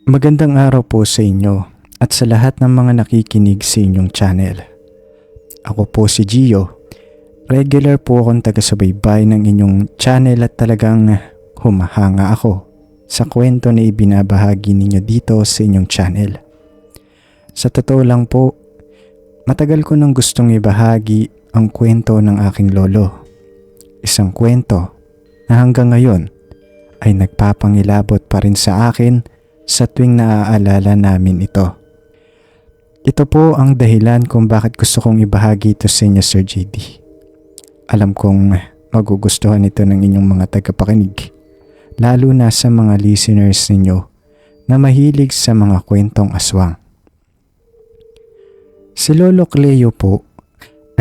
Magandang araw po sa inyo at sa lahat ng mga nakikinig sa inyong channel. Ako po si Gio. Regular po akong taga-subaybay ng inyong channel at talagang humahanga ako sa kwento na ibinabahagi ninyo dito sa inyong channel. Sa totoo lang po, matagal ko nang gustong ibahagi ang kwento ng aking lolo. Isang kwento na hanggang ngayon ay nagpapangilabot pa rin sa akin sa tuwing naaalala namin ito. Ito po ang dahilan kung bakit gusto kong ibahagi ito sa inyo, Sir JD. Alam kong magugustuhan ito ng inyong mga tagapakinig, lalo na sa mga listeners ninyo na mahilig sa mga kwentong aswang. Si Lolo Cleo po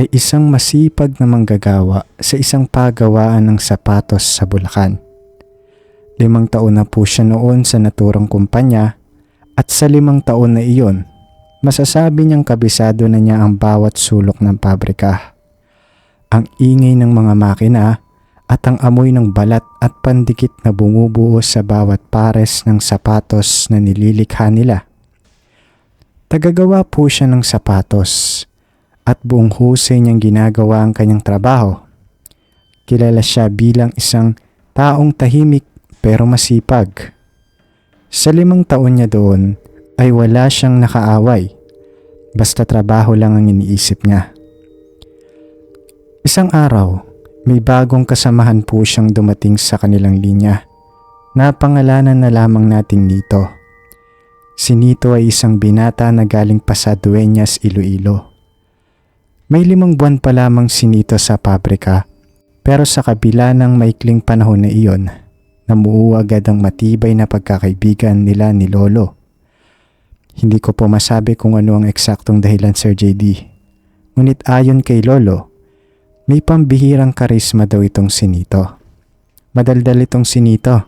ay isang masipag na manggagawa sa isang pagawaan ng sapatos sa Bulacan. 5 taon na po siya noon sa naturang kumpanya at sa 5 taon na iyon, masasabi niyang kabisado na niya ang bawat sulok ng pabrika. Ang ingay ng mga makina at ang amoy ng balat at pandikit na bumubuo sa bawat pares ng sapatos na nililikha nila. Tagagawa po siya ng sapatos at buong husay niyang ginagawa ang kanyang trabaho. Kilala siya bilang isang taong tahimik pero masipag. Sa 5 taon niya doon ay wala siyang nakaaway. Basta trabaho lang ang iniisip niya. Isang araw, may bagong kasamahan po siyang dumating sa kanilang linya. Napangalanan na lamang natin Nito. Si Nito ay isang binata na galing pa sa Dueñas, Iloilo. May 5 buwan pa lamang si Nito sa pabrika, pero sa kabila ng maikling panahon na iyon, namuo agad ang matibay na pagkakaibigan nila ni Lolo. Hindi ko po masabi kung ano ang eksaktong dahilan, Sir JD. Ngunit ayon kay Lolo, may pambihirang karisma daw itong si Nito. Madaldal itong si Nito.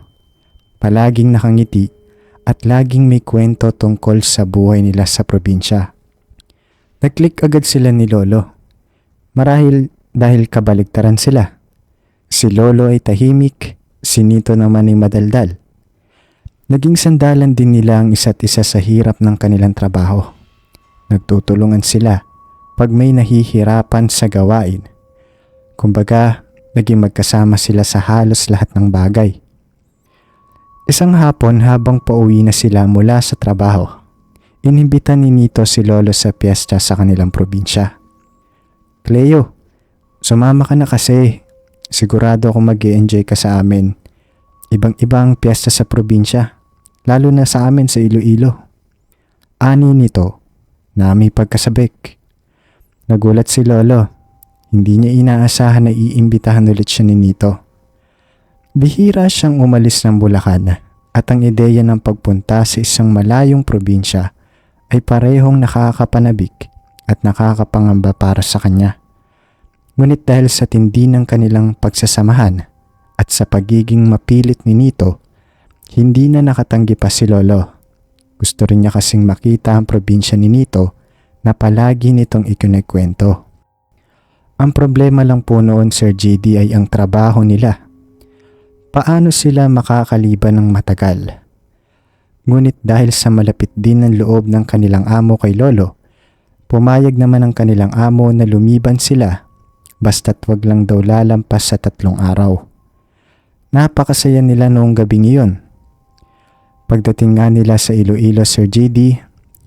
Palaging nakangiti at laging may kwento tungkol sa buhay nila sa probinsya. Nag-click agad sila ni Lolo. Marahil dahil kabaligtaran sila. Si Lolo ay tahimik, si Nito naman ay madaldal. Naging sandalan din nila ang isa't isa sa hirap ng kanilang trabaho. Nagtutulungan sila pag may nahihirapan sa gawain. Kumbaga, naging magkasama sila sa halos lahat ng bagay. Isang hapon habang pauwi na sila mula sa trabaho, inimbitan ni Nito si Lolo sa piyesta sa kanilang probinsya. Cleo, sumama ka na kasi. Sigurado akong mag-e-enjoy ka sa amin. Ibang-ibang piyesta sa probinsya, lalo na sa amin sa Iloilo. Ani nito na may pagkasabik. Nagulat si Lolo. Hindi niya inaasahan na iimbitahan ulit siya ni Nito. Bihira siyang umalis ng Bulacan at ang ideya ng pagpunta sa isang malayong probinsya ay parehong nakakapanabik at nakakapangamba para sa kanya. Ngunit dahil sa tindi ng kanilang pagsasamahan at sa pagiging mapilit ni Nito, hindi na nakatanggi pa si Lolo. Gusto rin niya kasing makita ang probinsya ni Nito na palagi nitong ikinikwento. Ang problema lang po noon, Sir JD, ay ang trabaho nila. Paano sila makakaliban ng matagal? Ngunit dahil sa malapit din ang loob ng kanilang amo kay Lolo, pumayag naman ang kanilang amo na lumiban sila basta't wag lang daw lalampas sa 3 araw. Napakasaya nila noong gabing iyon. Pagdating nga nila sa Iloilo, Sir JD,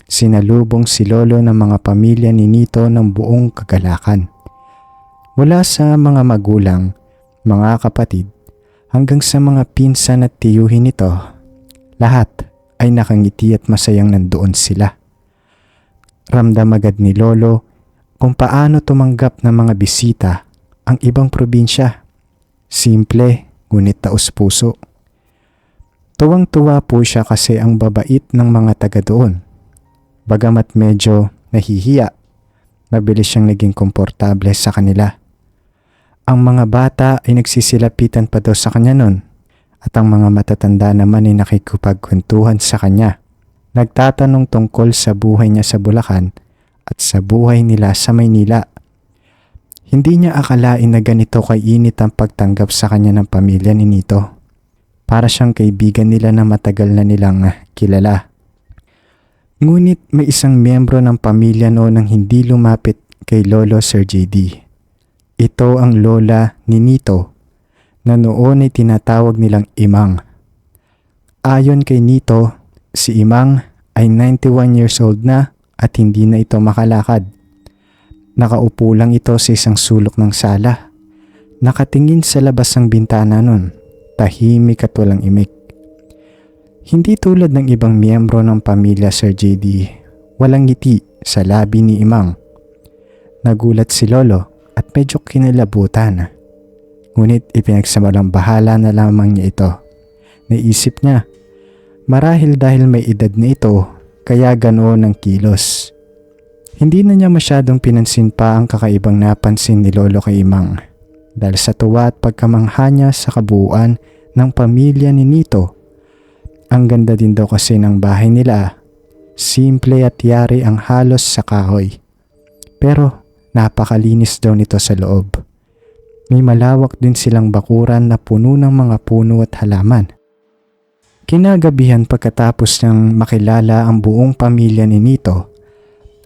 sinalubong si Lolo ng mga pamilya ni Nito ng buong kagalakan. Mula sa mga magulang, mga kapatid, hanggang sa mga pinsan at tiyuhin nito, lahat ay nakangiti at masayang nandoon sila. Ramdam agad ni Lolo kung paano tumanggap ng mga bisita ang ibang probinsya. Simple, ngunit taos-puso. Tuwang-tuwa po siya kasi ang babait ng mga taga doon. Bagamat medyo nahihiya, mabilis siyang naging komportable sa kanila. Ang mga bata ay nagsisilapitan pa daw sa kanya noon at ang mga matatanda naman ay nakikipagkwentuhan sa kanya. Nagtatanong tungkol sa buhay niya sa Bulacan at sa buhay nila sa Maynila. Hindi niya akalain na ganito kainit ang pagtanggap sa kanya ng pamilya ni Nito. Para siyang kaibigan nila na matagal na nilang kilala. Ngunit may isang miyembro ng pamilya noon ang hindi lumapit kay Lolo Sir JD. Ito ang lola ni Nito na noon ay tinatawag nilang Imang. Ayon kay Nito, si Imang ay 91 years old na at hindi na ito makalakad. Nakaupo lang ito sa isang sulok ng sala. Nakatingin sa labas ng bintana nun, tahimik at walang imik. Hindi tulad ng ibang miyembro ng pamilya Sir JD, walang ngiti sa labi ni Imang. Nagulat si Lolo at medyo kinalabutan. Ngunit ipinagsamalang bahala na lamang niya ito. Naisip niya, marahil dahil may edad na ito, kaya ganoon ang kilos. Hindi na niya masyadong pinansin pa ang kakaibang napansin ni Lolo kay Imang. Dahil sa tuwa at pagkamangha niya sa kabuuan ng pamilya ni Nito. Ang ganda din daw kasi ng bahay nila. Simple at yari ang halos sa kahoy. Pero napakalinis daw nito sa loob. May malawak din silang bakuran na puno ng mga puno at halaman. Kinagabihan pagkatapos niyang makilala ang buong pamilya ni Nito,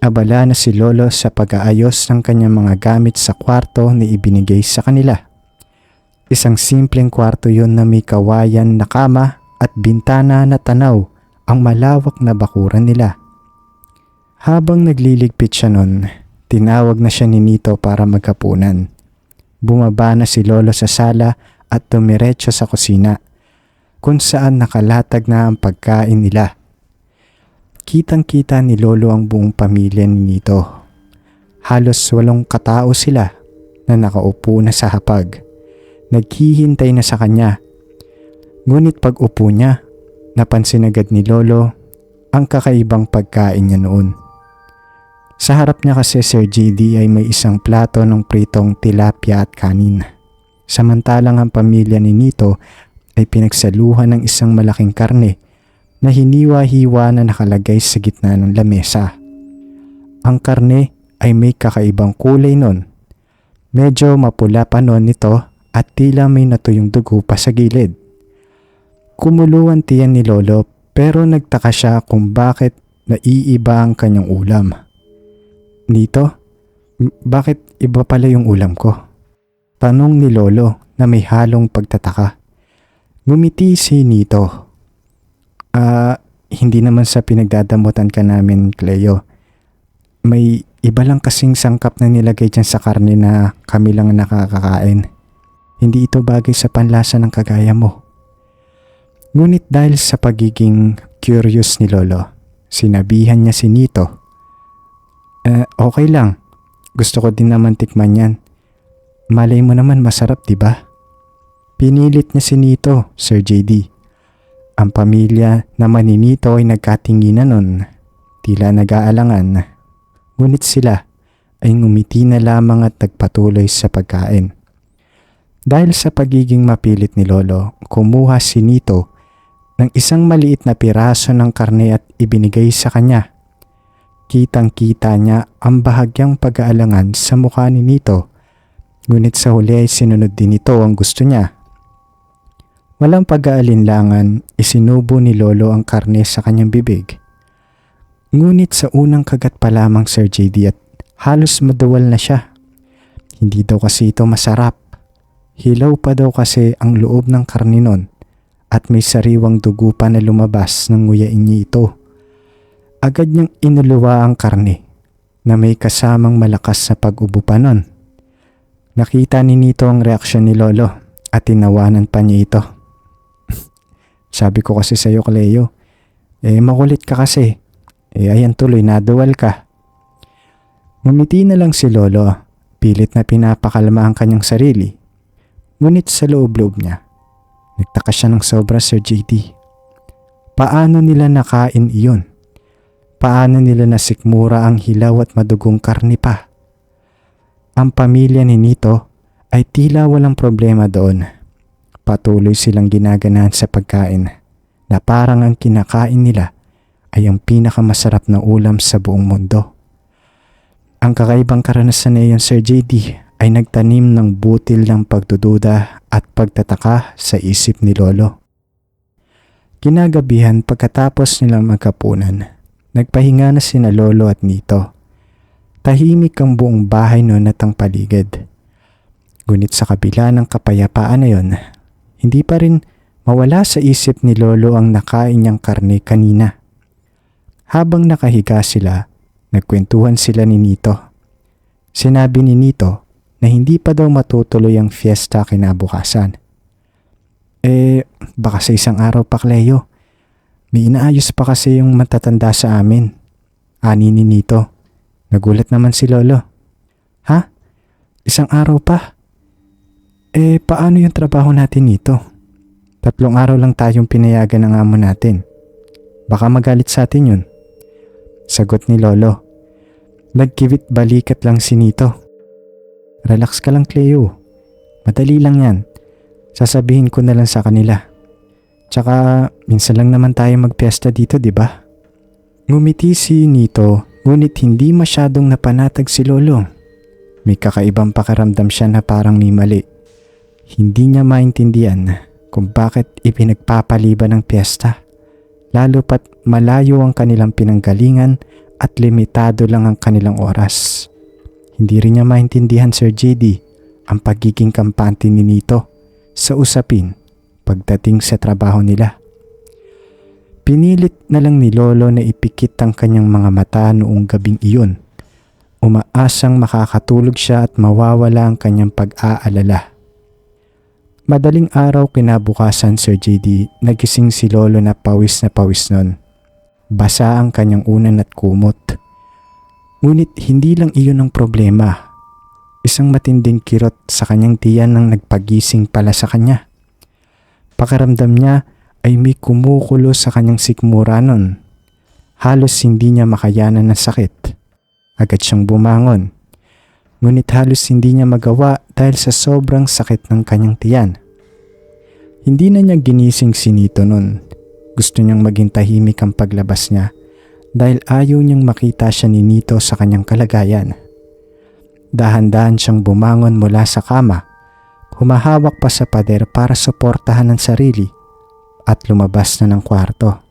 abala na si Lolo sa pag-aayos ng kanyang mga gamit sa kwarto na ibinigay sa kanila. Isang simpleng kwarto yon na may kawayan na kama at bintana na tanaw ang malawak na bakuran nila. Habang nagliligpit siya nun, tinawag na siya ni Nito para maghapunan. Bumaba na si Lolo sa sala at dumiretso sa kusina, kung saan nakalatag na ang pagkain nila. Kitang-kita ni Lolo ang buong pamilya ni Nito. Halos 8 katao sila na nakaupo na sa hapag. Naghihintay na sa kanya. Ngunit pag upo niya, napansin agad ni Lolo ang kakaibang pagkain niya noon. Sa harap niya kasi Sir JD ay may isang plato ng pritong tilapia at kanin. Samantalang ang pamilya ni Nito ay pinagsaluhan ng isang malaking karne na hiniwa-hiwa na nakalagay sa gitna ng lamesa. Ang karne ay may kakaibang kulay nun. Medyo mapula pa nun nito at tila may natuyong dugo pa sa gilid. Kumulo ang tiyan ni Lolo pero nagtaka siya kung bakit naiiba ang kanyang ulam. Nito, bakit iba pala yung ulam ko? Tanong ni Lolo na may halong pagtataka. Ngumiti si Nito. Hindi naman sa pinagdadamutan ka namin, Cleo. May iba lang kasing sangkap na nilagay dyan sa karne na kami lang nakakakain. Hindi ito bagay sa panlasa ng kagaya mo. Ngunit dahil sa pagiging curious ni Lolo, sinabihan niya si Nito. Okay lang. Gusto ko din naman tikman yan. Malay mo naman masarap, diba? Pinilit niya si Nito, Sir JD. Ang pamilya naman ni Nito ay nagkatinginan nun. Tila nag-aalangan. Ngunit sila ay ngumiti na lamang at nagpatuloy sa pagkain. Dahil sa pagiging mapilit ni Lolo, kumuha si Nito ng isang maliit na piraso ng karne at ibinigay sa kanya. Kitang-kita niya ang bahagyang pag-aalangan sa mukha ni Nito. Ngunit sa huli ay sinunod din nito ang gusto niya. Walang pag-aalinlangan, isinubo ni Lolo ang karne sa kanyang bibig. Ngunit sa unang kagat pa lamang Sir JD at halos maduwal na siya. Hindi daw kasi ito masarap. Hilaw pa daw kasi ang loob ng karne nun at may sariwang dugo pa na lumabas nang nguyain niya ito. Agad niyang inuluwa ang karne na may kasamang malakas sa pag-ubo pa nun. Nakita ni Nito ang reaksyon ni Lolo at tinawanan pa niya ito. Sabi ko kasi sa'yo, Cleo, makulit ka kasi. Ayan tuloy, naduwal ka. Ngumiti na lang si Lolo, pilit na pinapakalma ang kanyang sarili. Ngunit sa loob-loob niya, nagtaka siya ng sobra, Sir JD. Paano nila nakain iyon? Paano nila nasikmura ang hilaw at madugong karne pa? Ang pamilya ni Nito ay tila walang problema doon. Patuloy silang ginaganahan sa pagkain na parang ang kinakain nila ay ang pinakamasarap na ulam sa buong mundo. Ang kakaibang karanasan na iyon, Sir JD, ay nagtanim ng butil ng pagdududa at pagtataka sa isip ni Lolo. Kinagabihan pagkatapos nilang magkapunan, Nagpahinga na sina Lolo at Nito. Tahimik ang buong bahay noon at ang paligid. Ngunit sa kabila ng kapayapaan na yon, hindi pa rin mawala sa isip ni Lolo ang nakain niyang karne kanina. Habang nakahiga sila, nagkwentuhan sila ni Nito. Sinabi ni Nito na hindi pa daw matutuloy ang fiesta kinabukasan. Baka sa isang araw pa, Cleo. May inaayos pa kasi yung matatanda sa amin. Ani ni Nito. Nagulat naman si Lolo. Ha? Isang araw pa? Paano yung trabaho natin nito? 3 araw lang tayong pinayagan ng amo natin. Baka magalit sa atin yun. Sagot ni Lolo. Nagkibit balikat lang si Nito. Relax ka lang, Cleo. Madali lang yan. Sasabihin ko na lang sa kanila. Tsaka minsan lang naman tayo magpiesta dito, di ba? Ngumiti si Nito, ngunit hindi masyadong napanatag si Lolo. May kakaibang pakiramdam siya na parang may mali. Hindi niya maintindihan kung bakit ipinagpapaliban ng piyesta. Lalo pat malayo ang kanilang pinanggalingan at limitado lang ang kanilang oras. Hindi rin niya maintindihan, Sir JD, ang pagiging kampante ni Nito sa usapin pagdating sa trabaho nila. Pinilit na lang ni Lolo na ipikit ang kanyang mga mata noong gabing iyon. Umaasang makakatulog siya at mawawala ang kanyang pag-aalala. Madaling araw kinabukasan, Sir JD, nagising si Lolo na pawis nun. Basa ang kanyang unan at kumot. Ngunit hindi lang iyon ang problema. Isang matinding kirot sa kanyang tiyan nang nagpagising pala sa kanya. Pakiramdam niya ay may kumukulo sa kanyang sikmura nun. Halos hindi niya makayanan ng sakit. Agad siyang bumangon. Ngunit halos hindi niya magawa dahil sa sobrang sakit ng kanyang tiyan. Hindi na niya ginising si Nito nun. Gusto niyang maging tahimik ang paglabas niya dahil ayaw niyang makita siya ni Nito sa kanyang kalagayan. Dahan-dahan siyang bumangon mula sa kama, humahawak pa sa pader para suportahan ang sarili at lumabas na ng kwarto.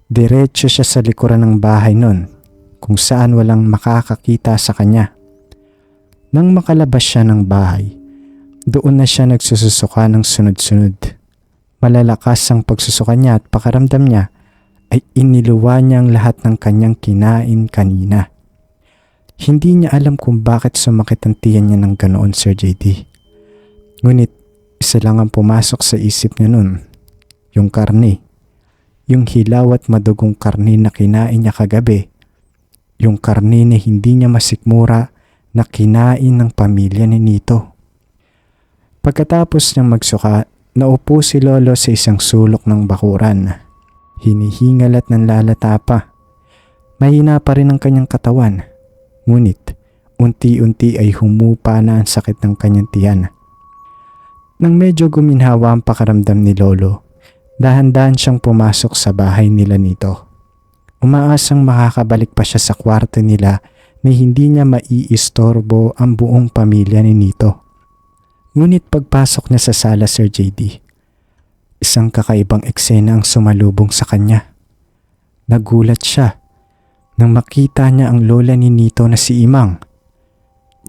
Diretso siya sa likuran ng bahay nun kung saan walang makakakita sa kanya. Nang makalabas siya ng bahay, doon na siya nagsususuka ng sunod-sunod. Malalakas ang pagsusuka niya at pakiramdam niya ay iniluwa niya ang lahat ng kanyang kinain kanina. Hindi niya alam kung bakit sumakit ang tiyan niya ng ganoon, Sir JD. Ngunit isa lang ang pumasok sa isip niya nun. Yung karne. Yung hilaw at madugong karne na kinain niya kagabi. Yung karne na hindi niya masikmura na kinain ng pamilya ni Nito. Pagkatapos niyang magsuka, naupo si Lolo sa isang sulok ng bakuran. Hinihingal at nanlalata pa. Mahina pa rin ang kanyang katawan. Ngunit unti-unti ay humupa na ang sakit ng kanyang tiyan. Nang medyo guminhawa ang pakiramdam ni Lolo, dahan-dahan siyang pumasok sa bahay nila Nito. Umaasang makakabalik pa siya sa kwarto nila na hindi niya maiistorbo ang buong pamilya ni Nito. Ngunit pagpasok niya sa sala, Sir JD, isang kakaibang eksena ang sumalubong sa kanya. Nagulat siya nang makita niya ang lola ni Nito na si Imang.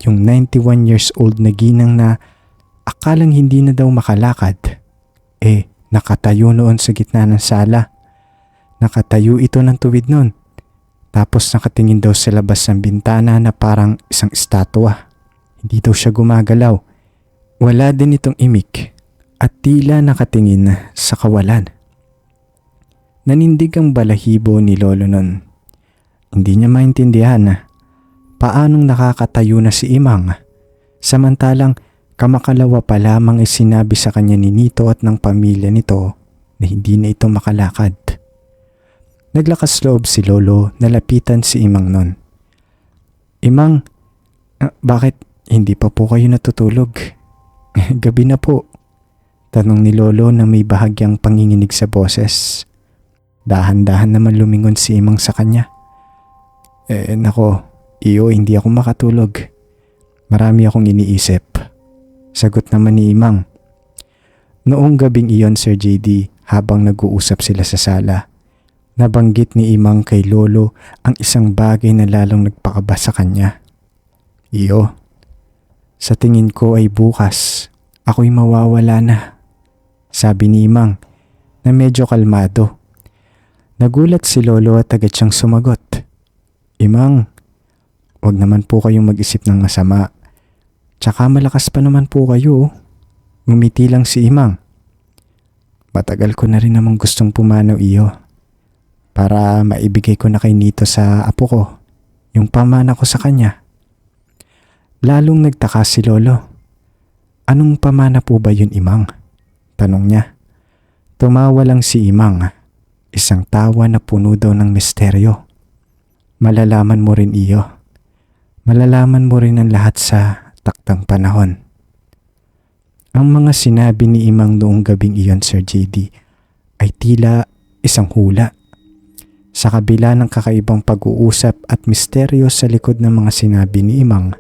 Yung 91 years old na ginang na akalang hindi na daw makalakad. Nakatayo noon sa gitna ng sala. Nakatayo ito ng tuwid noon. Tapos nakatingin daw sa labas ng bintana na parang isang estatwa. Hindi daw siya gumagalaw. Wala din itong imik at tila nakatingin sa kawalan. Nanindig ang balahibo ni Lolo nun. Hindi niya maintindihan paanong nakakatayo na si Imang samantalang kamakalawa pa lamang ay sinabi sa kanya ni Nito at ng pamilya nito na hindi na ito makalakad. Naglakas loob si Lolo na lapitan si Imang nun. Imang, bakit hindi pa po kayo natutulog? Gabi na po. Tanong ni Lolo na may bahagyang panginginig sa boses. Dahan-dahan naman lumingon si Imang sa kanya. Nako, iyo, hindi ako makatulog. Marami akong iniisip. Sagot naman ni Imang. Noong gabing iyon, Sir JD, habang nag-uusap sila sa sala, Nabanggit ni Imang kay Lolo ang isang bagay na lalong nagpakaba sa kanya. Iyo, sa tingin ko ay bukas ako'y mawawala na, sabi ni Imang na medyo kalmado. Nagulat si Lolo at agad siyang sumagot. Imang, wag naman po kayong mag-isip ng masama. Tsaka malakas pa naman po kayo. Ngumiti lang si Imang. Matagal ko na rin namang gustong pumanaw iyo para maibigay ko na kay Nito sa apo ko yung pamana ko sa kanya. Lalong nagtaka si Lolo. Anong pamana po ba yun, Imang? Tanong niya. Tumawa lang si Imang. Isang tawa na puno daw ng misteryo. Malalaman mo rin iyo. Malalaman mo rin ang lahat sa takdang panahon. Ang mga sinabi ni Imang noong gabing iyon, Sir JD, ay tila isang hula. Sa kabila ng kakaibang pag-uusap at misteryo sa likod ng mga sinabi ni Imang,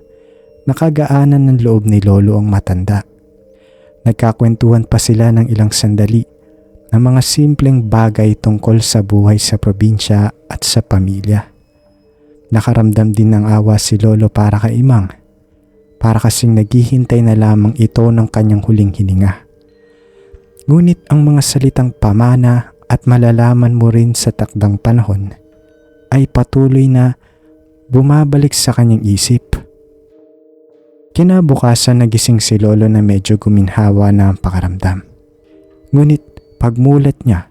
nakagaanan ng loob ni Lolo ang matanda. Nagkakwentuhan pa sila ng ilang sandali ng mga simpleng bagay tungkol sa buhay sa probinsya at sa pamilya. Nakaramdam din ng awa si Lolo para kay Imang, para kasing naghihintay na lamang ito ng kanyang huling hininga. Ngunit ang mga salitang pamana at malalaman mo rin sa takdang panahon ay patuloy na bumabalik sa kanyang isip. Kinabukasan nagising si Lolo na medyo guminhawa na ang pakaramdam. Ngunit pagmulat niya,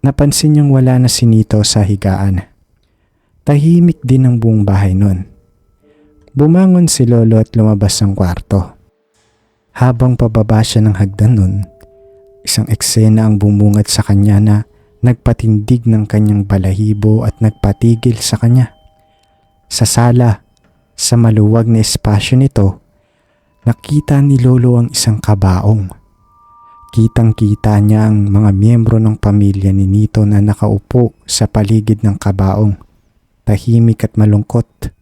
napansin niyang wala na si Nito sa higaan. Tahimik din ang buong bahay nun. Bumangon si Lolo at lumabas ng kwarto. Habang pababa siya ng hagdan nun, isang eksena ang bumungad sa kanya na nagpatindig ng kanyang balahibo at nagpatigil sa kanya. Sa sala, sa maluwag na espasyo nito, nakita ni Lolo ang isang kabaong. Kitang-kita niya ang mga miyembro ng pamilya ni Nito na nakaupo sa paligid ng kabaong, tahimik at malungkot.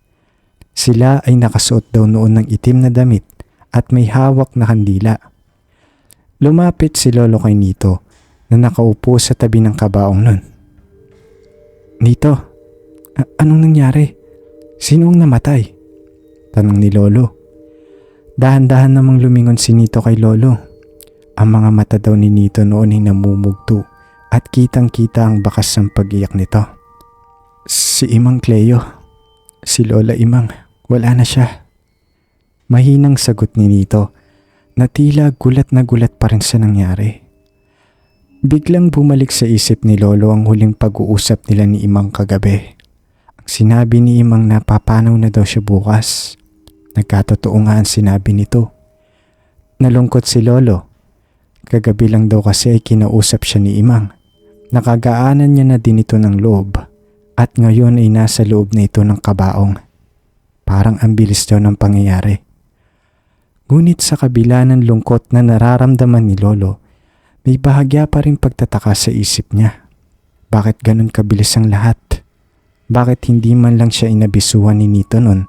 Sila ay nakasuot daw noon ng itim na damit at may hawak na kandila. Lumapit si Lolo kay Nito na nakaupo sa tabi ng kabaong nun. Nito, anong nangyari? Sino ang namatay? Tanong ni Lolo. Dahan-dahan namang lumingon si Nito kay Lolo. Ang mga mata daw ni Nito noon ay namumugto at kitang-kita ang bakas ng pag-iyak nito. Si Imang Cleo, si Lola Imang, wala na siya. Mahinang sagot ni Nito na tila gulat na gulat pa rin sa nangyari. Biglang bumalik sa isip ni Lolo ang huling pag-uusap nila ni Imang kagabi. Ang sinabi ni Imang na papanaw na daw siya bukas. Nagkatotoo nga ang sinabi nito. Nalungkot si Lolo. Kagabi lang daw kasi ay kinausap siya ni Imang. Nakagaanan niya na din ito ng loob at ngayon ay nasa loob na ito ng kabaong. Parang ang bilis daw ng pangyayari. Ngunit sa kabila ng lungkot na nararamdaman ni Lolo, may bahagya pa rin pagtataka sa isip niya. Bakit ganun kabilis ang lahat? Bakit hindi man lang siya inabisuhan ni Nito nun?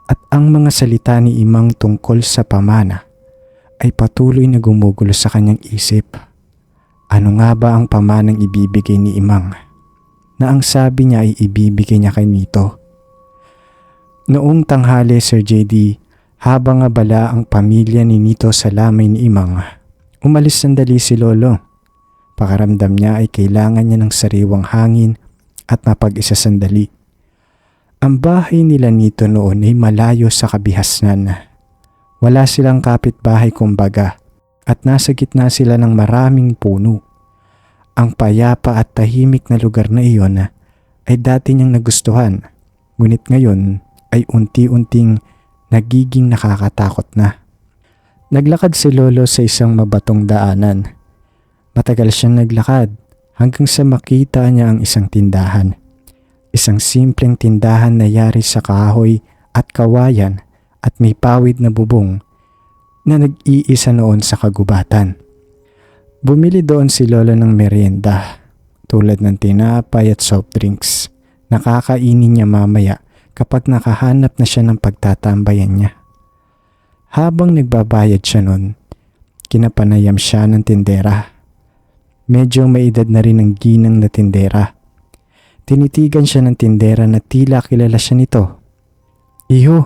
At ang mga salita ni Imang tungkol sa pamana ay patuloy na gumugulo sa kanyang isip. Ano nga ba ang pamanang ibibigay ni Imang na ang sabi niya ay ibibigay niya kay Nito? Noong tanghali, Sir JD, habang abala ang pamilya ni Nito sa lamay ni Imang, umalis sandali si Lolo. Pakaramdam niya ay kailangan niya ng sariwang hangin at mapag-isa sandali. Ang bahay nila Nito noon ay malayo sa kabihasnan. Wala silang kapitbahay kumbaga at nasa gitna sila ng maraming puno. Ang payapa at tahimik na lugar na iyon ay dati niyang nagustuhan, ngunit ngayon ay unti-unting nagiging nakakatakot na. Naglakad si Lolo sa isang mabatong daanan. Matagal siyang naglakad hanggang sa makita niya ang isang tindahan. Isang simpleng tindahan na yari sa kahoy at kawayan at may pawid na bubong na nag-iisa noon sa kagubatan. Bumili doon si Lolo ng merienda tulad ng tinapay at soft drinks. Nakakainin niya mamaya kapag nakahanap na siya ng pagtatambayan niya. Habang nagbabayad siya nun, kinapanayam siya ng tindera. Medyo may edad na rin ang ginang na tindera Tinitigan siya ng tindera na tila kilala siya nito. "Iho,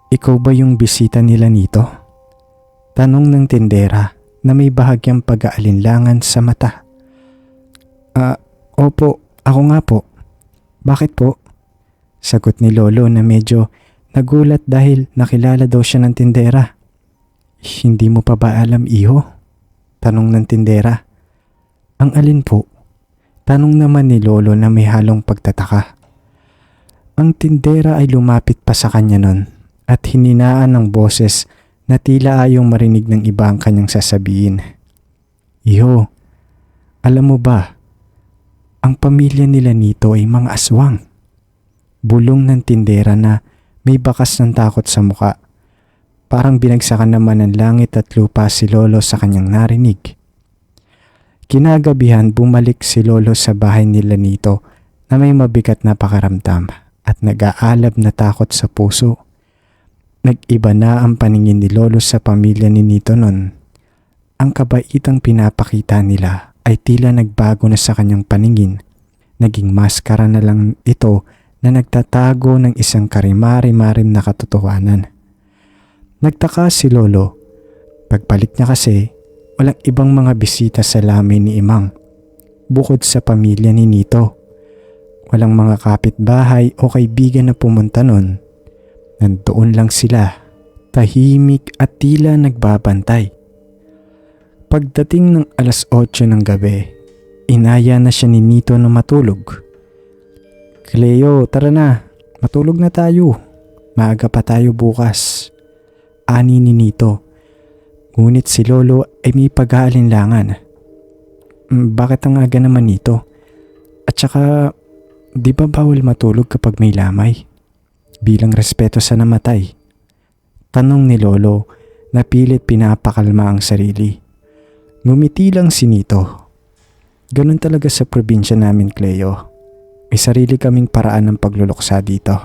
ikaw ba yung bisita nila nito?" Tanong ng tindera na may bahagyang pag-aalinlangan sa mata. Opo, ako nga po." "Bakit po?" Sagot ni Lolo na medyo nagulat dahil nakilala daw siya ng tindera. "Hindi mo pa ba alam, iho?" Tanong ng tindera. "Ang alin po?" Tanong naman ni Lolo na may halong pagtataka. Ang tindera ay lumapit pa sa kanya nun at hininaan ng boses na tila ayong marinig ng iba ang kanyang sasabihin. "Iho, alam mo ba, ang pamilya nila nito ay mga aswang." Bulong ng tindera na may bakas ng takot sa muka. Parang binagsakan naman ng langit at lupa si Lolo sa kanyang narinig. Kinagabihan bumalik si Lolo sa bahay nila nito na may mabigat na pakaramdam at nag-aalab na takot sa puso. Nag-iba na ang paningin ni Lolo sa pamilya ni Nito nun. Ang kabaitang pinapakita nila ay tila nagbago na sa kanyang paningin. Naging maskara na lang ito na nagtatago ng isang karimari-marim na katotohanan. Nagtaka si Lolo. Pagbalik niya kasi, walang ibang mga bisita sa lamay ni Imang. Bukod sa pamilya ni Nito, walang mga kapitbahay o kaibigan na pumunta nun. Nandoon lang sila, tahimik at tila nagbabantay. Pagdating ng 8:00 ng gabi, inaya na siya ni Nito na matulog. "Cleo, tara na, matulog na tayo. Maaga pa tayo bukas," ani ni Nito. Ngunit si Lolo ay may pag-aalinlangan. "Bakit ang aga naman nito? At saka, di ba bawal matulog kapag may lamay? Bilang respeto sa namatay?" Tanong ni Lolo na pilit pinapakalma ang sarili. Ngumiti lang si Nito. "Ganun talaga sa probinsya namin, Cleo. May sarili kaming paraan ng pagluluksa dito."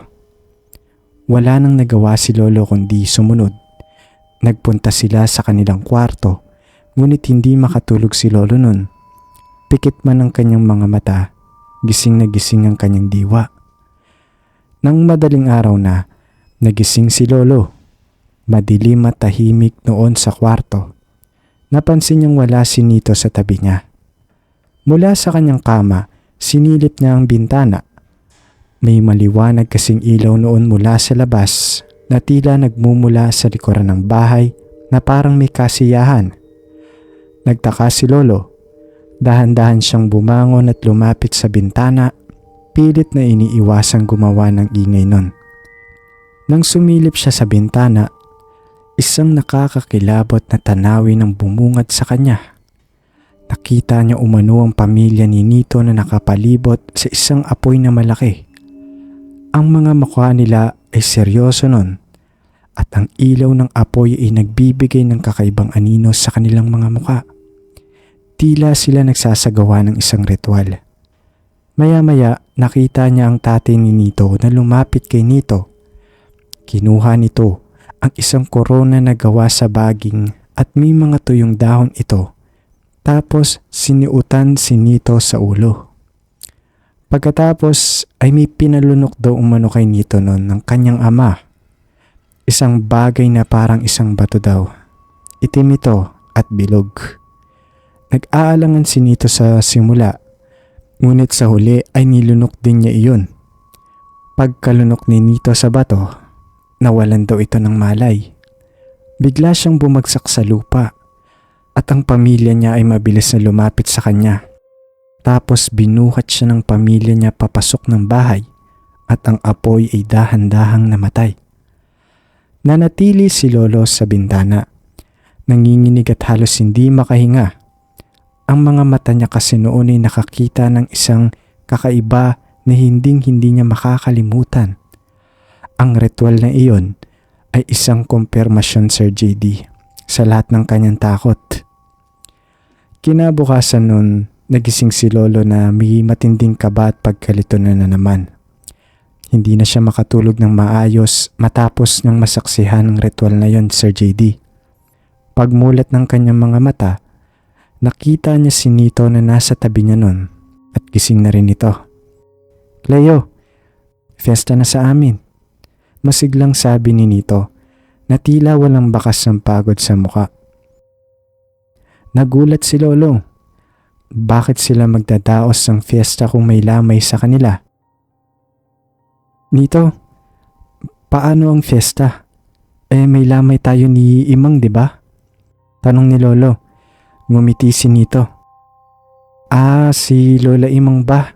Wala nang nagawa si Lolo kundi sumunod. Nagpunta sila sa kanilang kwarto, ngunit hindi makatulog si Lolo nun. Pikit man ang kanyang mga mata, gising na gising ang kanyang diwa. Nang madaling araw na, nagising si Lolo. Madilim at tahimik noon sa kwarto. Napansin niyang wala si Nito sa tabi niya. Mula sa kanyang kama, sinilip niya ang bintana. May maliwanag kasing ilaw noon mula sa labas na tila nagmumula sa likuran ng bahay na parang may kasiyahan. Nagtaka si Lolo. Dahan-dahan siyang bumangon at lumapit sa bintana, pilit na iniiwasang gumawa ng ingay nun. Nang sumilip siya sa bintana, isang nakakakilabot na tanawin ang bumungad sa kanya. Nakita niya umano ang pamilya ni Nito na nakapalibot sa isang apoy na malaki. Ang mga mukha nila ay seryoso nun at ang ilaw ng apoy ay nagbibigay ng kakaibang anino sa kanilang mga mukha. Tila sila nagsasagawa ng isang ritual. Maya-maya nakita niya ang tatay ni Nito na lumapit kay Nito. Kinuha nito ang isang korona na gawa sa baging at may mga tuyong dahon ito. Tapos siniutan si Nito sa ulo. Pagkatapos ay may pinalunok daw umano kay Nito noon ng kanyang ama. Isang bagay na parang isang bato daw. Itim ito at bilog. Nag-aalangan si Nito sa simula, ngunit sa huli ay nilunok din niya iyon. Pagkalunok ni Nito sa bato, nawalan daw ito ng malay. Bigla siyang bumagsak sa lupa at ang pamilya niya ay mabilis na lumapit sa kanya. Tapos binuhat siya ng pamilya niya papasok ng bahay at ang apoy ay dahan-dahang namatay. Nanatili si Lolo sa bintana. Nanginginig at halos hindi makahinga. Ang mga mata niya kasi noon ay nakakita ng isang kakaiba na hinding-hindi niya makakalimutan. Ang ritual na iyon ay isang kumpirmasyon, Sir JD, sa lahat ng kanyang takot. Kinabukasan nun, nagising si Lolo na may matinding kaba at pagkalito na naman. Hindi na siya makatulog ng maayos matapos ng masaksihan ng ritual na yon, Sir JD. Pagmulat ng kanyang mga mata, nakita niya si Nito na nasa tabi niya nun at gising na rin ito. Cleo, fiesta na sa amin. Masiglang sabi ni Nito na tila walang bakas ng pagod sa muka. Nagulat si Lolo. Bakit sila magdadaos ng fiesta kung may lamay sa kanila? Nito, paano ang fiesta? May lamay tayo ni Imang, di ba? Tanong ni Lolo. Ngumiti si Nito. Si Lola Imang ba?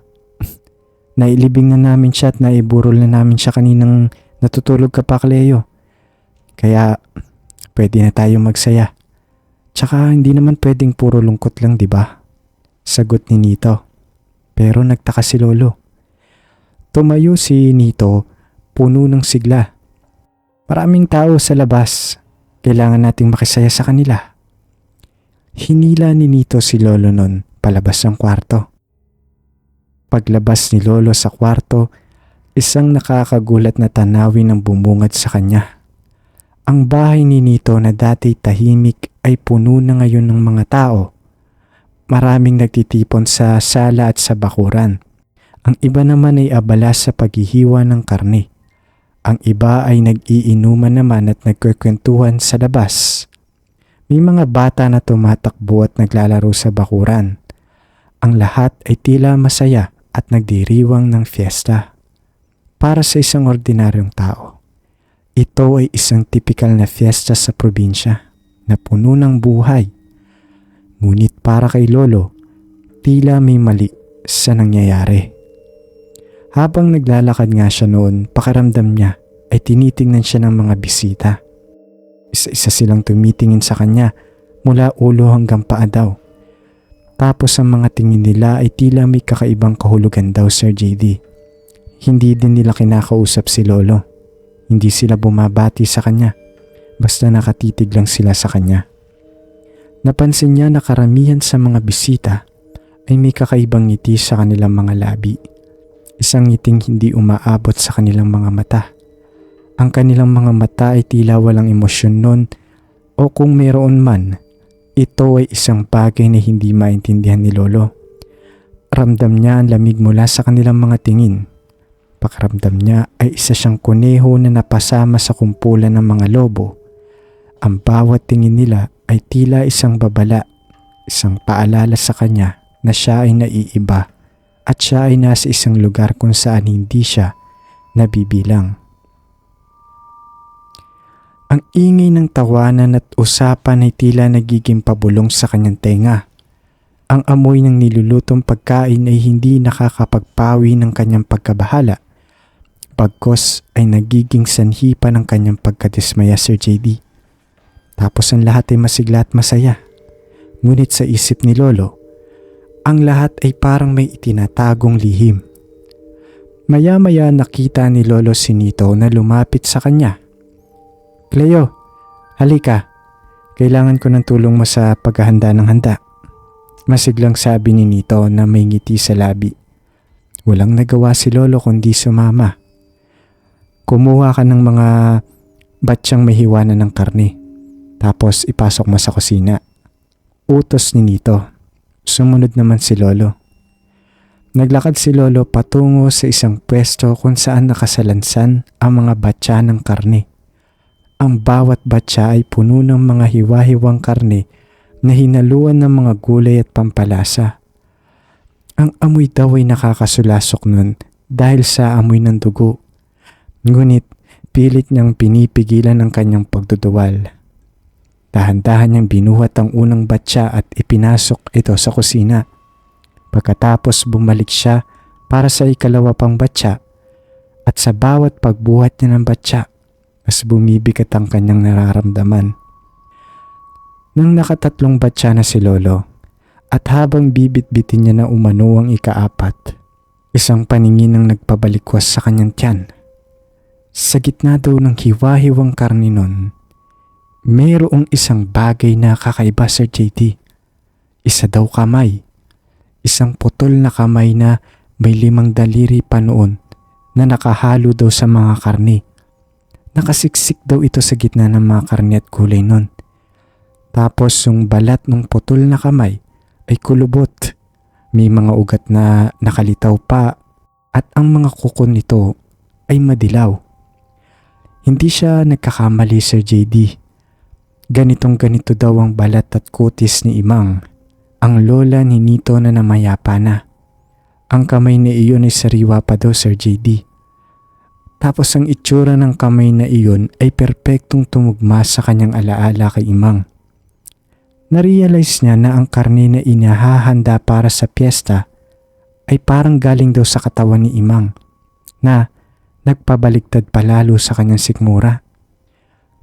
Nailibing na namin siya at naiburol na namin siya kaninang natutulog ka pa, Cleo. Kaya pwede na tayo magsaya. Tsaka hindi naman pwedeng puro lungkot lang, di ba? Sagot ni Nito. Pero nagtaka si Lolo. Tumayo si Nito, puno ng sigla. Maraming tao sa labas. Kailangan nating makisaya sa kanila. Hinila ni Nito si Lolo nun palabas ng kwarto. Paglabas ni Lolo sa kwarto, isang nakakagulat na tanawin ang bumungad sa kanya. Ang bahay ni Nito na dati tahimik ay puno na ngayon ng mga tao. Maraming nagtitipon sa sala at sa bakuran. Ang iba naman ay abala sa paghihiwa ng karne. Ang iba ay nag-iinuman naman at nagkukwentuhan sa labas. May mga bata na tumatakbo at naglalaro sa bakuran. Ang lahat ay tila masaya at nagdiriwang ng fiesta. Para sa isang ordinaryong tao, ito ay isang tipikal na fiesta sa probinsya na puno ng buhay. Ngunit para kay Lolo, tila may mali sa nangyayari. Habang naglalakad nga siya noon, pakiramdam niya ay tinitingnan siya ng mga bisita. Isa-isa silang tumitingin sa kanya mula ulo hanggang paa daw. Tapos ang mga tingin nila ay tila may kakaibang kahulugan daw, Sir JD. Hindi din nila kinakausap si Lolo. Hindi sila bumabati sa kanya. Basta nakatitig lang sila sa kanya. Napansin niya na karamihan sa mga bisita ay may kakaibang ngiti sa kanilang mga labi. Isang ngiting hindi umaabot sa kanilang mga mata. Ang kanilang mga mata ay tila walang emosyon nun o kung mayroon man, ito ay isang bagay na hindi maintindihan ni Lolo. Ramdam niya ang lamig mula sa kanilang mga tingin. Pakiramdam niya ay isa siyang kuneho na napasama sa kumpulan ng mga lobo. Ang bawat tingin nila ay tila isang babala, isang paalala sa kanya na siya ay naiiba at siya ay nasa isang lugar kung saan hindi siya nabibilang. Ang ingay ng tawanan at usapan ay tila nagiging pabulong sa kanyang tenga. Ang amoy ng nilulutong pagkain ay hindi nakakapagpawi ng kanyang pagkabahala. Bagkus ay nagiging sanhi pa ng kanyang pagkadismaya, Sir JD. Tapos ang lahat ay masigla at masaya. Ngunit sa isip ni Lolo, ang lahat ay parang may itinatagong lihim. Maya-maya nakita ni Lolo si Nito na lumapit sa kanya. Cleo, halika. Kailangan ko ng tulong mo sa paghahanda ng handa. Masiglang sabi ni Nito na may ngiti sa labi. Walang nagawa si Lolo kundi sumama. Kumuha ka ng mga batsyang may hiwanan ng karne. Tapos ipasok mo sa kusina. Utos ni Nito. Sumunod naman si Lolo. Naglakad si Lolo patungo sa isang pwesto kung saan nakasalansan ang mga batya ng karne. Ang bawat batya ay puno ng mga hiwa-hiwang karne na hinaluan ng mga gulay at pampalasa. Ang amoy daw ay nakakasulasok nun dahil sa amoy ng dugo. Ngunit pilit niyang pinipigilan ang kanyang pagduduwal. Dahan-dahan niyang binuhat ang unang batya at ipinasok ito sa kusina. Pagkatapos bumalik siya para sa ikalawa pang batya at sa bawat pagbuhat niya ng batya, mas bumibigat ang kanyang nararamdaman. Nang nakatatlong batya na si Lolo at habang bibit-bitin niya na umano ang ikaapat, isang paningin ang nagpabalikwas sa kanyang tiyan. Sa gitna daw ng hiwa-hiwang karne nun, mayroong isang bagay na kakaiba, Sir JT. Isa daw kamay. Isang putol na kamay na may 5 daliri pa noon na nakahalo daw sa mga karne. Nakasiksik daw ito sa gitna ng mga karne at gulay nun. Tapos yung balat ng putol na kamay ay kulubot. May mga ugat na nakalitaw pa at ang mga kuko nito ay madilaw. Hindi siya nagkakamali, Sir JD. Ganitong ganito daw ang balat at kutis ni Imang, ang lola ni Nito na namayapa na. Ang kamay na iyon ay sariwa pa daw, Sir JD. Tapos ang itsura ng kamay na iyon ay perpektong tumugma sa kanyang alaala kay Imang. Narealize niya na ang karne na inihahanda para sa piyesta ay parang galing daw sa katawan ni Imang na nagpabaliktad palalo sa kanyang sikmura.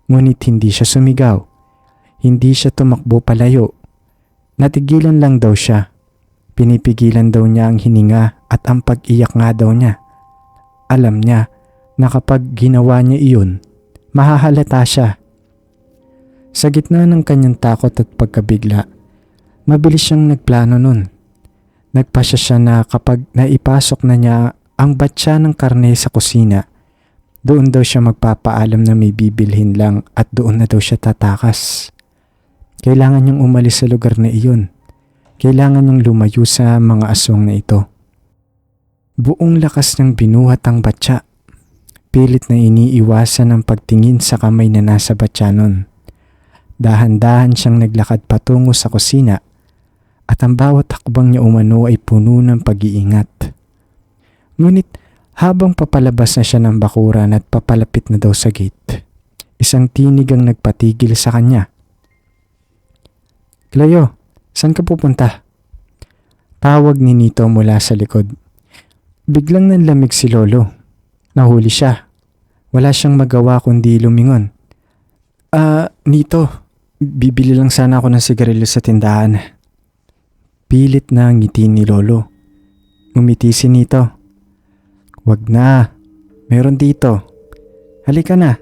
Ngunit hindi siya sumigaw, hindi siya tumakbo palayo. Natigilan lang daw siya. Pinipigilan daw niya ang hininga at ang pag-iyak nga daw niya. Alam niya na kapag ginawa niya iyon, mahahalata siya. Sa gitna ng kanyang takot at pagkabigla, mabilis siyang nagplano nun. Nagpasya siya na kapag naipasok na niya ang batya ng karne sa kusina, doon daw siya magpapaalam na may bibilhin lang at doon na daw siya tatakas. Kailangan niyang umalis sa lugar na iyon. Kailangan niyang lumayo sa mga aswang na ito. Buong lakas niyang binuhat ang batya. Pilit na iniiwasan ang pagtingin sa kamay na nasa batya nun. Dahan-dahan siyang naglakad patungo sa kusina at ang bawat hakbang niya umano ay puno ng pag-iingat. Ngunit habang papalabas na siya ng bakuran at papalapit na daw sa gate, isang tinig ang nagpatigil sa kanya. "Cleo, saan ka pupunta?" Tawag ni Nito mula sa likod. Biglang nanlamig si Lolo. Nahuli siya. Wala siyang magawa kundi lumingon. Nito, bibili lang sana ako ng sigarilyo sa tindahan." Pilit na ngiti ni Lolo. Umiti si Nito. "Wag na, meron dito. Halika na,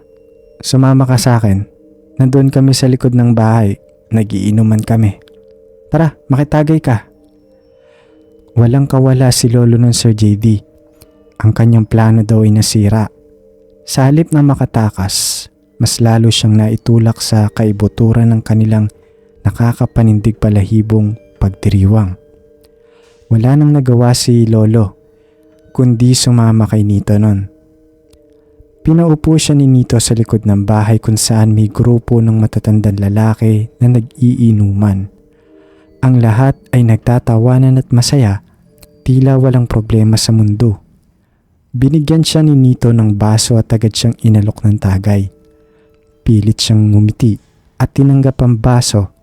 sumama ka sa akin. Nandun kami sa likod ng bahay, nagiinuman kami. Tara, makitagay ka." Walang kawala si Lolo ng Sir JD. Ang kanyang plano daw ay nasira. Sa halip na makatakas, mas lalo siyang naitulak sa kaibuturan ng kanilang nakakapanindig palahibong pagdiriwang. Wala nang nagawa si Lolo, kundi sumama kay Nito nun. Pinaupo siya ni Nito sa likod ng bahay kung saan may grupo ng matatandang lalaki na nag-iinuman. Ang lahat ay nagtatawanan at masaya, tila walang problema sa mundo. Binigyan siya ni Nito ng baso at agad siyang inalok ng tagay. Pilit siyang ngumiti at tinanggap ang baso.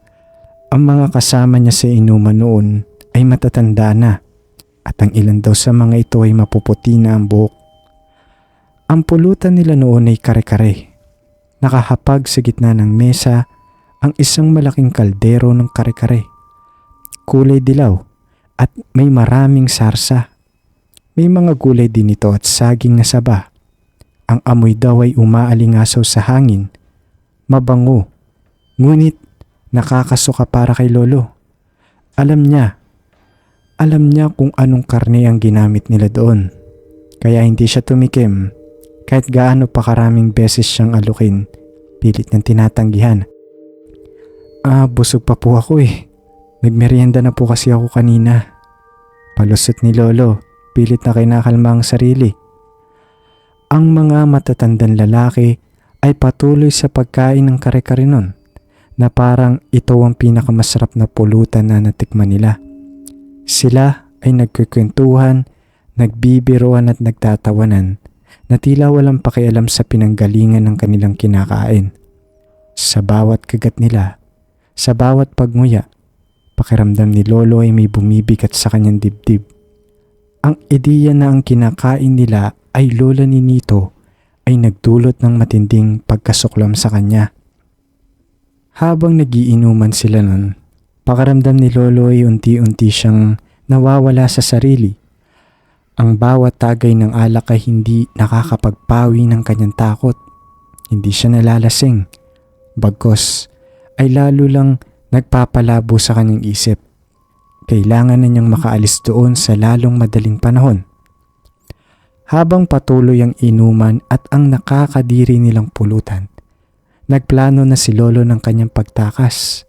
Ang mga kasama niya sa inuman noon ay matatanda na at ang ilan daw sa mga ito ay mapuputi na ang buhok. Ang pulutan nila noon ay kare-kare. Nakahapag sa gitna ng mesa ang isang malaking kaldero ng kare-kare. Kulay dilaw at may maraming sarsa. May mga gulay din ito at saging na saba. Ang amoy daw ay umaalingasaw sa hangin. Mabango. Ngunit nakakasuka para kay Lolo. Alam niya kung anong karne ang ginamit nila doon. Kaya hindi siya tumikim. Kahit gaano pa karaming beses siyang alukin, pilit ng tinatanggihan. Busog pa po ako eh. Nagmerienda na po kasi ako kanina." Palusot ni Lolo, pilit na kinakalma ang sarili. Ang mga matatandang lalaki ay patuloy sa pagkain ng kare-kare nun, na parang ito ang pinakamasarap na pulutan na natikman nila. Sila ay nagkukwentuhan, nagbibiruan at nagtatawanan na tila walang pakialam sa pinanggalingan ng kanilang kinakain. Sa bawat kagat nila, sa bawat pagnguya, pakiramdam ni Lolo ay may bumibigat sa kanyang dibdib. Ang ideya na ang kinakain nila ay lola ni Nito ay nagdulot ng matinding pagkasuklam sa kanya. Habang nagiinuman sila nun, pakiramdam ni Lolo ay unti-unti siyang nawawala sa sarili. Ang bawat tagay ng alak ay hindi nakakapagpawi ng kanyang takot. Hindi siya nalalasing. Bagkus ay lalo lang nagpapalabo sa kanyang isip. Kailangan na niyang makaalis doon sa lalong madaling panahon. Habang patuloy ang inuman at ang nakakadiri nilang pulutan, nagplano na si Lolo ng kanyang pagtakas.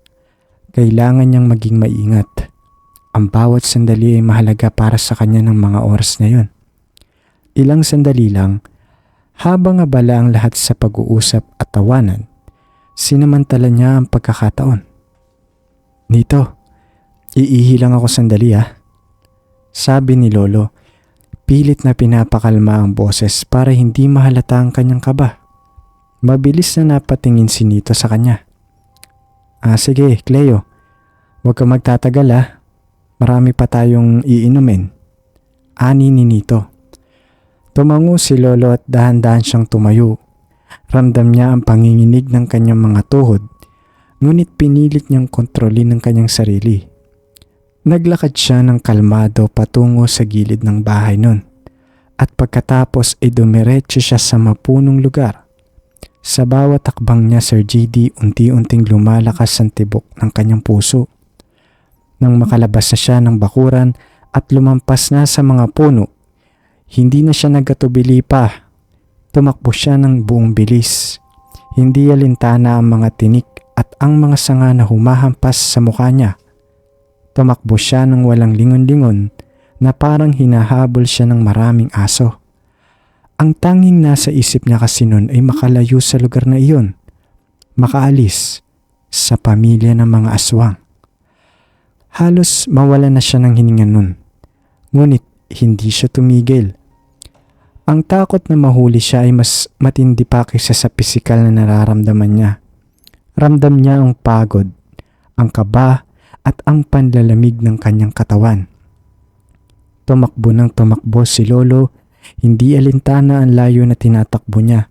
Kailangan niyang maging maingat. Ang bawat sandali ay mahalaga para sa kanya ng mga oras na yon. Ilang sandali lang, habang abala ang lahat sa pag-uusap at tawanan, sinamantala niya ang pagkakataon. "Nito, iihi lang ako sandali ah," sabi ni Lolo. Pilit na pinapakalma ang boses para hindi mahalata ang kanyang kaba. Mabilis na napatingin si Nito sa kanya. Sige, Cleo. Huwag ka magtatagal ah. Marami pa tayong iinumin." Ani ni Nito. Tumango si Lolo at dahan-dahan siyang tumayo. Ramdam niya ang panginginig ng kanyang mga tuhod, ngunit pinilit niyang kontrolin ang kanyang sarili. Naglakad siya ng kalmado patungo sa gilid ng bahay nun, at pagkatapos ay dumiretso siya sa mapunong lugar. Sa bawat takbang niya, Sir JD, unti-unting lumalakas ang tibok ng kanyang puso. Nang makalabas na siya ng bakuran at lumampas na sa mga puno, hindi na siya nagkatubili pa. Tumakbo siya ng buong bilis. Hindi alintana ang mga tinik at ang mga sanga na humahampas sa mukha niya. Tumakbo siya ng walang lingon-lingon na parang hinahabol siya ng maraming aso. Ang tanging nasa isip niya kasi noon ay makalayo sa lugar na iyon. Makaalis sa pamilya ng mga aswang. Halos mawala na siya ng hininga nun. Ngunit hindi siya tumigil. Ang takot na mahuli siya ay mas matindi pa kaysa sa pisikal na nararamdaman niya. Ramdam niya ang pagod, ang kaba at ang panlalamig ng kanyang katawan. Tumakbo ng tumakbo si Lolo, hindi alintana ang layo na tinatakbo niya.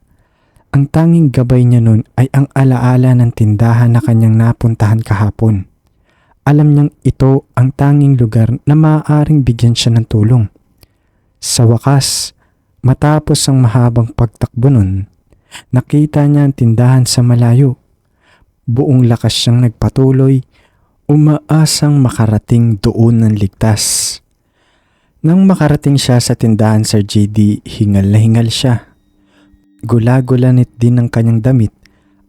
Ang tanging gabay niya nun ay ang alaala ng tindahan na kanyang napuntahan kahapon. Alam niyang ito ang tanging lugar na maaaring bigyan siya ng tulong. Sa wakas, matapos ang mahabang pagtakbo nun, nakita niya ang tindahan sa malayo. Buong lakas siyang nagpatuloy, umaasang makarating doon ng ligtas. Nang makarating siya sa tindahan, Sir JD, hingal na hingal siya. Gula-gulanit din ang kanyang damit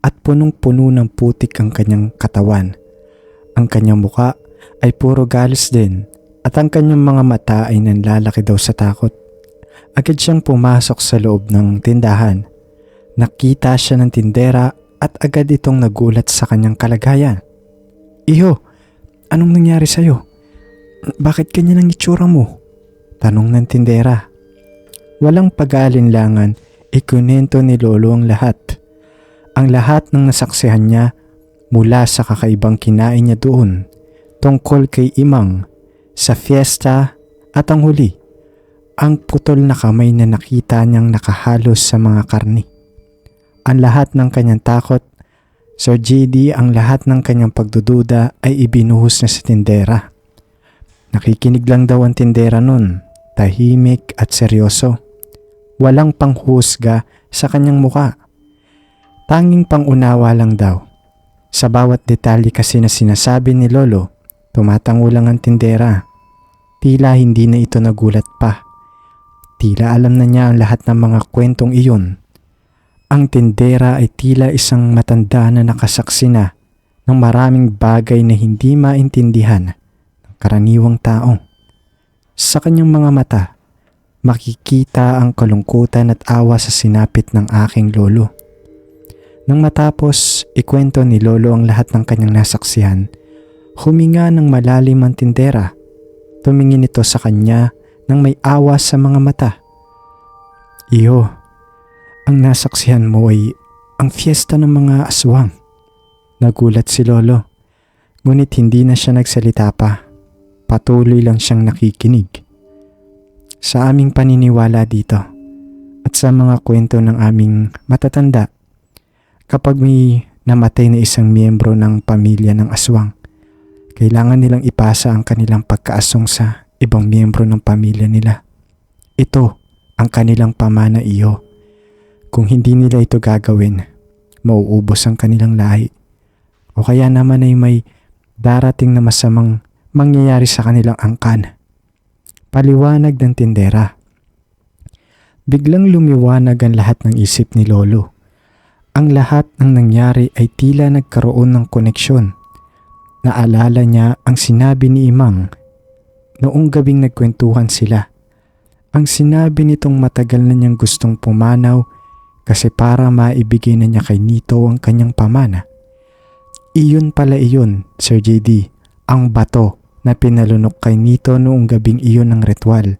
at punong-puno ng putik ang kanyang katawan. Ang kanyang muka ay puro galos din at ang kanyang mga mata ay nanlalaki daw sa takot. Agad siyang pumasok sa loob ng tindahan. Nakita siya ng tindera at agad itong nagulat sa kanyang kalagayan. "Iho, anong nangyari sa'yo? Bakit ganyan ang itsura mo?" tanong ng tindera. Walang pag-aalinlangan, ikunento ni Lolo ang lahat. Ang lahat ng nasaksihan niya mula sa kakaibang kinain niya doon, tungkol kay Imang, sa fiesta at ang huli, ang putol na kamay na nakita niyang nakahalos sa mga karni. Ang lahat ng kanyang takot, Sir JD, ang lahat ng kanyang pagdududa ay ibinuhos na sa tindera. Nakikinig lang daw ang tindera nun, tahimik at seryoso. Walang panghusga sa kanyang muka. Tanging pangunawa lang daw. Sa bawat detalye kasi na sinasabi ni Lolo, tumatango lang ang tindera. Tila hindi na ito nagulat pa. Tila alam na niya ang lahat ng mga kwentong iyon. Ang tindera ay tila isang matanda na nakasaksi na ng maraming bagay na hindi maintindihan ng karaniwang tao. Sa kanyang mga mata, makikita ang kalungkutan at awa sa sinapit ng aking lolo. Nang matapos ikwento ni Lolo ang lahat ng kanyang nasaksihan, huminga ng malalim ang tindera. Tumingin ito sa kanya nang may awa sa mga mata. "Iyo, ang nasaksihan mo ay ang fiesta ng mga aswang." Nagulat si Lolo, ngunit hindi na siya nagsalita pa. Patuloy lang siyang nakikinig. Sa aming paniniwala dito at sa mga kwento ng aming matatanda, kapag may namatay na isang miyembro ng pamilya ng aswang, kailangan nilang ipasa ang kanilang pagkaasong sa ibang miyembro ng pamilya nila. Ito ang kanilang pamana, iyo. Kung hindi nila ito gagawin, mauubos ang kanilang lahi. O kaya naman ay may darating na masamang mangyayari sa kanilang angkan. Paliwanag ng tindera. Biglang lumiwanag ang lahat ng isip ni Lolo. Ang lahat ng nangyari ay tila nagkaroon ng koneksyon. Naalala niya ang sinabi ni Imang noong gabing nagkwentuhan sila. Ang sinabi nitong matagal na niyang gustong pumanaw kasi para maibigay na niya kay Nito ang kanyang pamana. Iyon pala iyon, Sir JD, ang bato na pinalunok kay Nito noong gabing iyon ng ritual.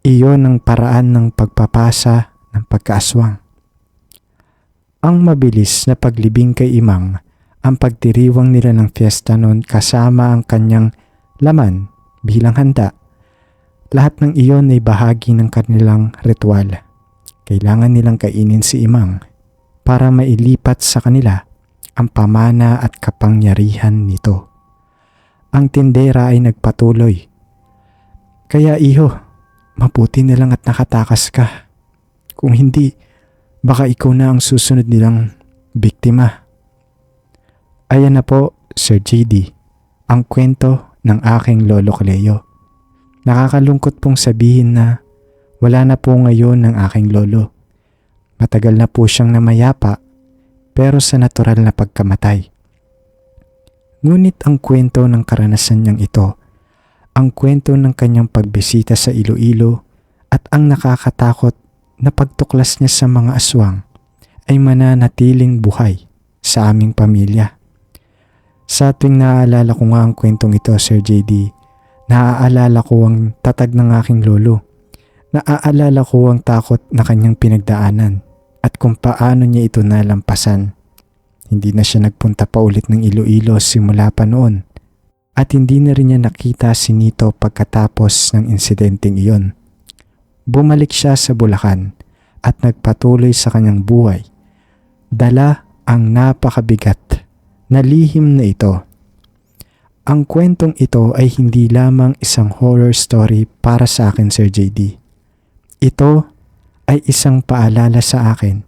Iyon ang paraan ng pagpapasa ng pagkaaswang. Ang mabilis na paglibing kay Imang ang pagdiriwang nila ng fiesta noon kasama ang kanyang laman bilang handa. Lahat ng iyon ay bahagi ng kanilang ritual. Kailangan nilang kainin si Imang para mailipat sa kanila ang pamana at kapangyarihan nito. Ang tindera ay nagpatuloy. Kaya iho, mabuti na lang at nakatakas ka. Kung hindi, baka ikaw na ang susunod nilang biktima. Ayan na po, Sir JD, ang kwento ng aking lolo Cleo. Nakakalungkot pong sabihin na wala na po ngayon ng aking lolo. Matagal na po siyang namayapa pero sa natural na pagkamatay. Ngunit ang kwento ng karanasan niyang ito, ang kwento ng kanyang pagbisita sa Iloilo at ang nakakatakot na pagtuklas niya sa mga aswang ay mananatiling buhay sa aming pamilya. Sa tuwing naaalala ko nga ang kwentong ito, Sir JD, naaalala ko ang tatag ng aking lolo. Naaalala ko ang takot na kanyang pinagdaanan at kung paano niya ito nalampasan. Hindi na siya nagpunta pa ulit ng Iloilo simula pa noon at hindi na rin niya nakita si Nito pagkatapos ng insidenteng iyon. Bumalik siya sa Bulacan at nagpatuloy sa kanyang buhay. Dala ang napakabigat na lihim na ito. Ang kwentong ito ay hindi lamang isang horror story para sa akin, Sir JD. Ito ay isang paalala sa akin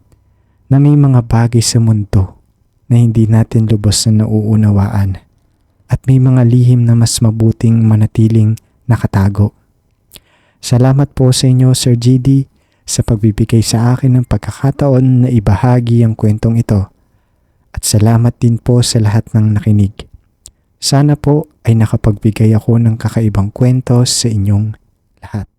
na may mga bagay sa mundo na hindi natin lubos na nauunawaan at may mga lihim na mas mabuting manatiling nakatago. Salamat po sa inyo, Sir JD, sa pagbibigay sa akin ng pagkakataon na ibahagi ang kwentong ito. At salamat din po sa lahat ng nakinig. Sana po ay nakapagbigay ako ng kakaibang kwento sa inyong lahat.